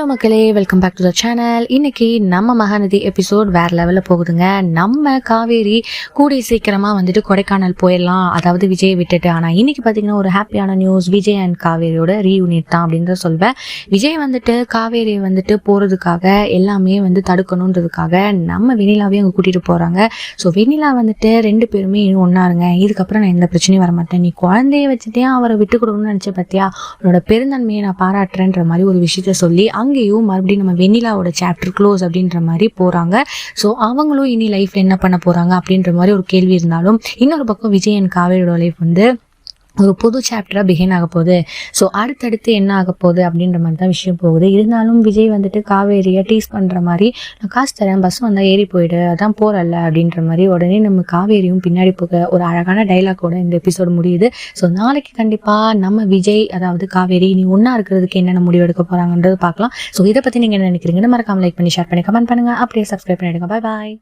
மக்களே, welcome back to the channel. இன்னைக்கு நம்ம மகாநதி எபிசோட் வேற லெவலில் போகுதுங்க. நம்ம காவேரி கூடிய சீக்கிரமா கொடைக்கானல் போயிடலாம், அதாவது விஜயை விட்டுட்டு. ஆனால் இன்னைக்கு பார்த்தீங்கன்னா ஒரு ஹாப்பியான நியூஸ், விஜய் அண்ட் காவேரியோட ரீயூனிட் தான் அப்படின்றத சொல்வேன். விஜய் காவேரியை போகிறதுக்காக எல்லாமே தடுக்கணுன்றதுக்காக நம்ம வெண்ணிலாவையும் அங்கே கூட்டிகிட்டு போகிறாங்க. ஸோ வெண்ணிலா ரெண்டு பேருமே இன்னும் ஒன்றாருங்க, இதுக்கப்புறம் நான் எந்த பிரச்சனையும் வரமாட்டேன், நீ குழந்தைய வச்சுட்டே அவரை விட்டு கொடுக்கணும்னு நினச்ச பார்த்தியா, உன்னோட பெருந்தன்மையை நான் பாராட்டுறேன்ற மாதிரி ஒரு விஷயத்த சொல்லி அங்கேயும் மறுபடியும் நம்ம வெண்ணிலாவோட சாப்டர் க்ளோஸ் அப்படின்ற மாதிரி போறாங்க. ஸோ அவங்களும் இனி லைஃப்ல என்ன பண்ண போறாங்க அப்படின்ற மாதிரி ஒரு கேள்வி இருந்தாலும், இன்னொரு பக்கம் விஜய் அண்ட் காவேரியோட லைஃப் ஒரு புது சாப்டரா பிகின் ஆக போகுது. ஸோ அடுத்தடுத்து என்ன ஆக போகுது அப்படின்ற மாதிரி தான் விஷயம் போகுது. இருந்தாலும் விஜய் காவேரியை டீஸ் பண்ற மாதிரி, நான் காசு தரேன், பஸ் வந்தா ஏறி போயிடு, அதான் போறல்ல அப்படின்ற மாதிரி உடனே நம்ம காவேரியும் பின்னாடி போக ஒரு அழகான டைலாக்கோட இந்த எபிசோடு முடியுது. ஸோ நாளைக்கு கண்டிப்பா நம்ம விஜய் அதாவது காவேரி நீ ஒன்னா இருக்கிறதுக்கு என்னென்ன முடிவு எடுக்க போறாங்கன்றது பார்க்கலாம். ஸோ இதை பத்தி நீங்க என்ன நினைக்கிறீங்கன்னு மறக்காம லைக் பண்ணி ஷேர் பண்ணி கமெண்ட் பண்ணுங்க. அப்படியே சப்ஸ்கிரைப் பண்ணிடுங்க. பாய் பாய்.